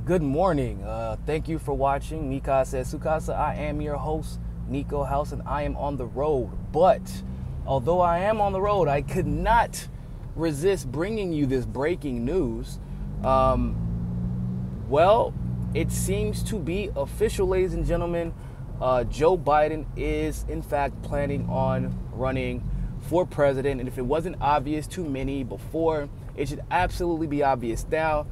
Good morning. Thank you for watching Mika Says Sukasa. I am your host, Niko House, and I am on the road. But although I am on the road, I could not resist bringing you this breaking news. Well, it seems to be official, ladies and gentlemen. Joe Biden is, in fact, planning on running for president. And if it wasn't obvious to many before, it should absolutely be obvious now.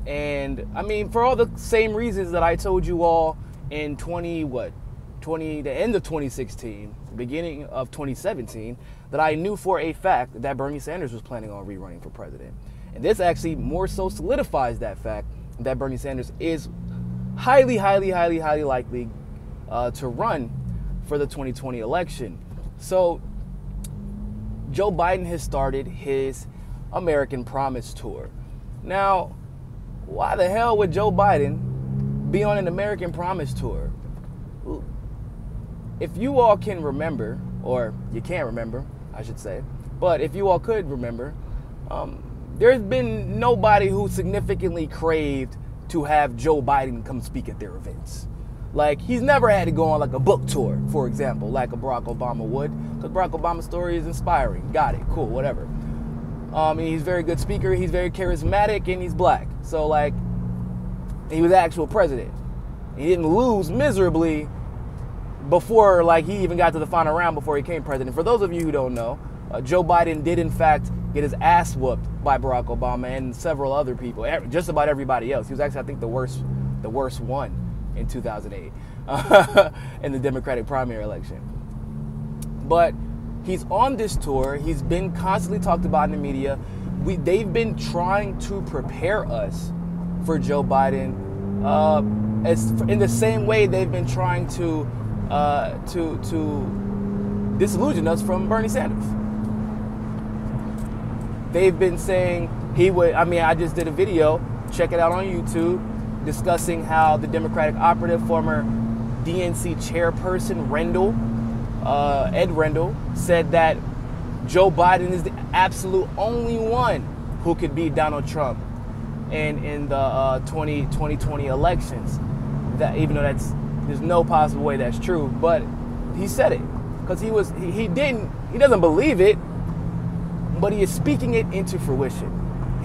And I mean, for all the same reasons that I told you all in the end of 2016, the beginning of 2017, that I knew for a fact that Bernie Sanders was planning on rerunning for president. And this actually more so solidifies that fact that Bernie Sanders is highly likely to run for the 2020 election. So Joe Biden has started his American Promise Tour. Now, why the hell would Joe Biden be on an American Promise Tour? If you all can remember, or you can't remember, I should say, but if you all could remember, there's been nobody who significantly craved to have Joe Biden come speak at their events. Like, he's never had to go on like a book tour, for example, like a Barack Obama would, because Barack Obama's story is inspiring. Got it, cool, whatever. He's a very good speaker, he's very charismatic, and he's black. So, like, he was actual president. He didn't lose miserably before, like, he even got to the final round before he became president. For those of you who don't know, Joe Biden did, in fact, get his ass whooped by Barack Obama and several other people, just about everybody else. He was actually, I think, the worst one in 2008 in the Democratic primary election. But he's on this tour. He's been constantly talked about in the media. They've been trying to prepare us for Joe Biden, as in the same way they've been trying to disillusion us from Bernie Sanders. They've been saying he would. I mean, I just did a video. Check it out on YouTube, discussing how the Democratic operative, former DNC chairperson Ed Rendell, said that Joe Biden is the absolute only one who could beat Donald Trump in the 2020 elections. That, even though there's no possible way that's true, but he said it because he doesn't believe it, but he is speaking it into fruition.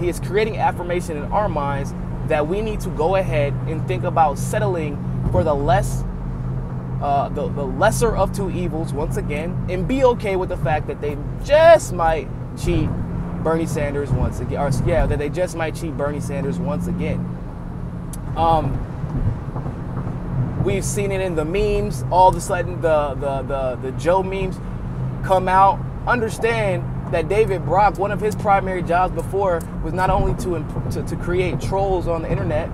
He is creating affirmation in our minds that we need to go ahead and think about settling for the lesser of two evils once again, and be okay with the fact that they just might cheat Bernie Sanders once again. Or, yeah, that they just might cheat Bernie Sanders once again. We've seen it in the memes. All of a sudden, the Joe memes come out. Understand that David Brock, one of his primary jobs before, was not only to create trolls on the internet,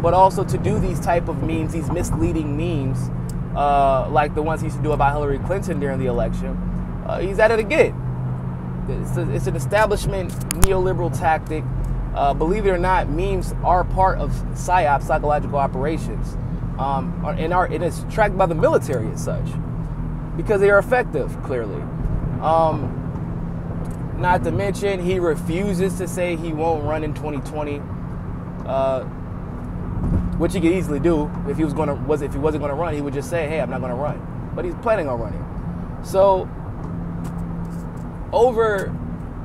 but also to do these type of memes, these misleading memes, like the ones he used to do about Hillary Clinton during the election. He's at it again. It's an establishment neoliberal tactic. Believe it or not, memes are part of PSYOP, psychological operations, and it's tracked by the military as such, because they are effective, clearly. Not to mention, he refuses to say he won't run in 2020, which he could easily do. If he wasn't going to run, he would just say, "Hey, I'm not going to run." But he's planning on running. So, over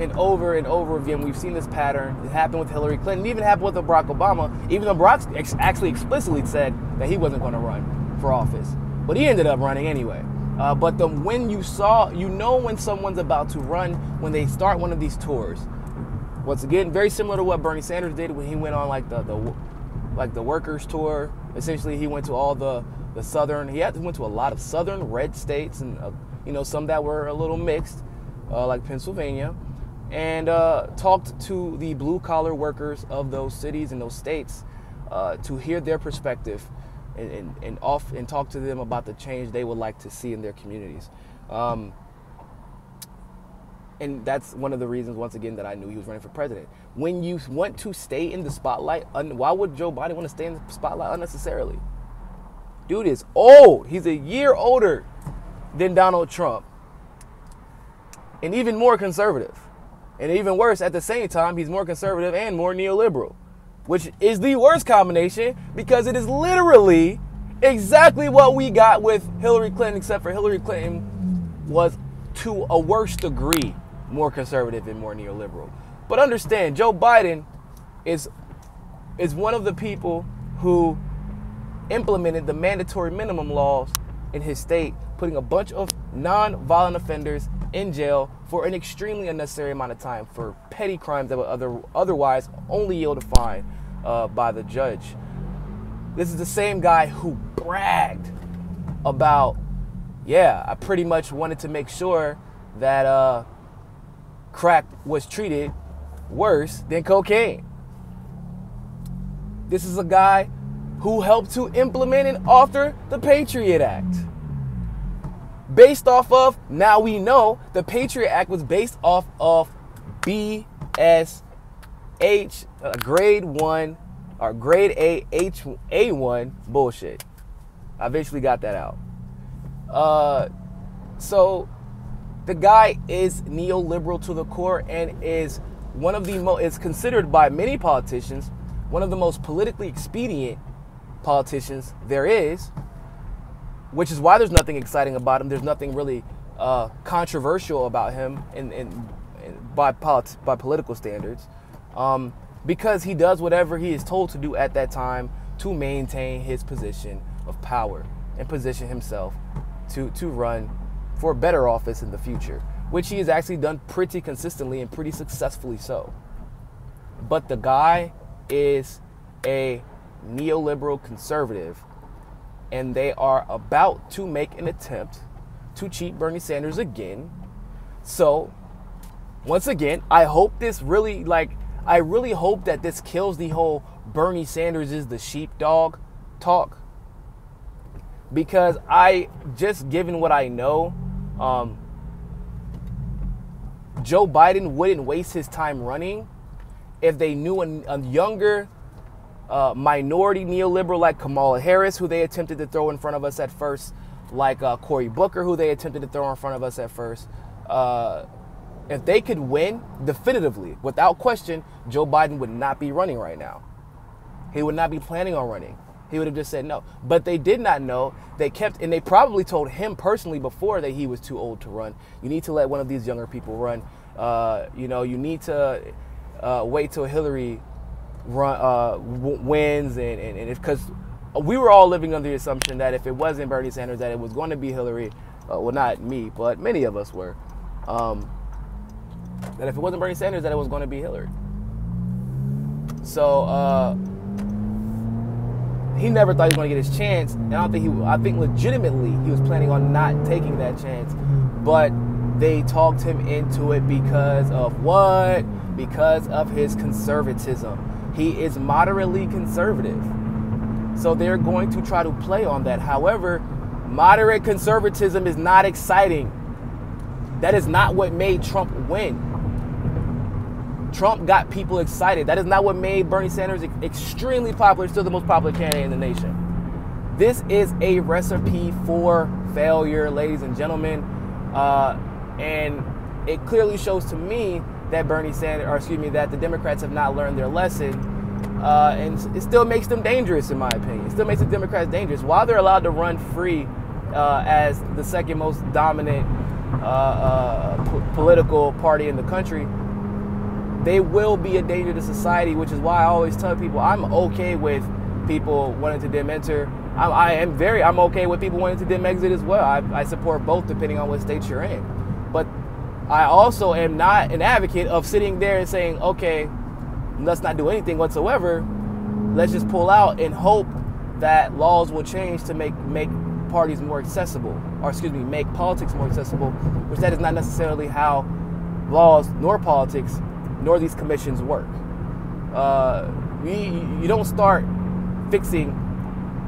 and over again, we've seen this pattern. It happened with Hillary Clinton. It even happened with Barack Obama, even though Barack actually explicitly said that he wasn't going to run for office. But he ended up running anyway. But when when someone's about to run, when they start one of these tours. Once again, very similar to what Bernie Sanders did when he went on like the workers tour. Essentially, he went to all the southern. He went to a lot of southern red states, and some that were a little mixed, like Pennsylvania, and talked to the blue collar workers of those cities and those states to hear their perspective. And talk to them about the change they would like to see in their communities. And that's one of the reasons, once again, that I knew he was running for president. When you want to stay in the spotlight, why would Joe Biden want to stay in the spotlight unnecessarily? Dude is old. He's a year older than Donald Trump. And even more conservative. And even worse, at the same time, he's more conservative and more neoliberal. which is the worst combination because it is literally exactly what we got with Hillary Clinton, except for Hillary Clinton was to a worse degree more conservative and more neoliberal. But understand, Joe Biden is one of the people who implemented the mandatory minimum laws in his state, putting a bunch of non-violent offenders in jail for an extremely unnecessary amount of time for petty crimes that would otherwise only yield a fine by the judge. This is the same guy who bragged about, yeah, I pretty much wanted to make sure that crack was treated worse than cocaine. This is a guy who helped to implement and author the Patriot Act. Based off of, now we know, the Patriot Act was based off of BSH, grade 1, or grade A, A1 bullshit. I eventually got that out. So the guy is neoliberal to the core and is one of the is considered by many politicians one of the most politically expedient politicians there is, which is why there's nothing exciting about him. There's nothing really controversial about him by political standards, because he does whatever he is told to do at that time to maintain his position of power and position himself to run for a better office in the future, which he has actually done pretty consistently and pretty successfully so. But the guy is a neoliberal conservative, and they are about to make an attempt to cheat Bernie Sanders again. So, once again, I hope this really, I really hope that this kills the whole Bernie Sanders is the sheepdog talk. Because just given what I know, Joe Biden wouldn't waste his time running if they knew a younger minority neoliberal like Kamala Harris, who they attempted to throw in front of us at first, like Cory Booker, who they attempted to throw in front of us at first. If they could win definitively, without question, Joe Biden would not be running right now. He would not be planning on running. He would have just said no. But they did not know. They probably told him personally before that he was too old to run. You need to let one of these younger people run. You need to wait till Hillary wins, and because we were all living under the assumption that if it wasn't Bernie Sanders, that it was going to be Hillary. Well, not me, but many of us were. That if it wasn't Bernie Sanders, that it was going to be Hillary. So he never thought he was going to get his chance, and I think legitimately he was planning on not taking that chance. But they talked him into it because of what? Because of his conservatism. He is moderately conservative. So they're going to try to play on that. However, moderate conservatism is not exciting. That is not what made Trump win. Trump got people excited. That is not what made Bernie Sanders extremely popular, still the most popular candidate in the nation. This is a recipe for failure, ladies and gentlemen. And it clearly shows to me that that the Democrats have not learned their lesson. And it still makes them dangerous, in my opinion. It still makes the Democrats dangerous. While they're allowed to run free as the second most dominant political party in the country, they will be a danger to society, which is why I always tell people I'm okay with people wanting to dim enter. I'm okay with people wanting to dim exit as well. I support both depending on what state you're in. But I also am not an advocate of sitting there and saying, okay, let's not do anything whatsoever. Let's just pull out and hope that laws will change to make parties more accessible, make politics more accessible, which that is not necessarily how laws nor politics nor these commissions work. You don't start fixing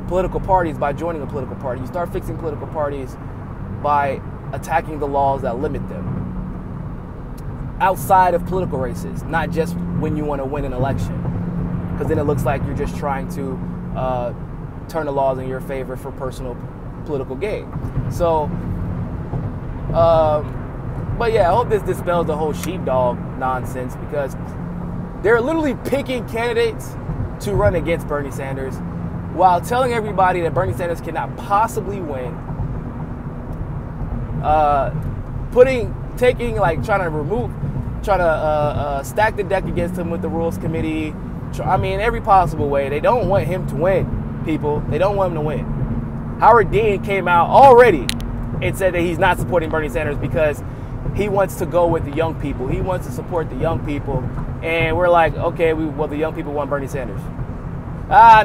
political parties by joining a political party. You start fixing political parties by attacking the laws that limit them outside of political races, not just when you want to win an election, because then it looks like you're just trying to turn the laws in your favor for personal political gain. So, but yeah, I hope this dispels the whole sheepdog nonsense, because they're literally picking candidates to run against Bernie Sanders while telling everybody that Bernie Sanders cannot possibly win, trying to stack the deck against him with the Rules Committee. I mean, every possible way. They don't want him to win, people. They don't want him to win. Howard Dean came out already and said that he's not supporting Bernie Sanders because he wants to go with the young people. He wants to support the young people. And we're like, okay, well, the young people want Bernie Sanders. Nah.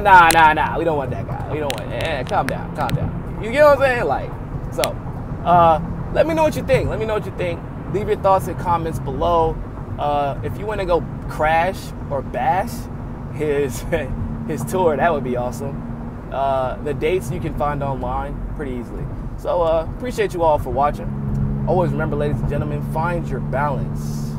We don't want that guy. We don't want. Calm down. You get what I'm saying? Like, so, let me know what you think. Leave your thoughts and comments below. If you want to go crash or bash his tour, that would be awesome. The dates you can find online pretty easily. So, appreciate you all for watching. Always remember, ladies and gentlemen, find your balance.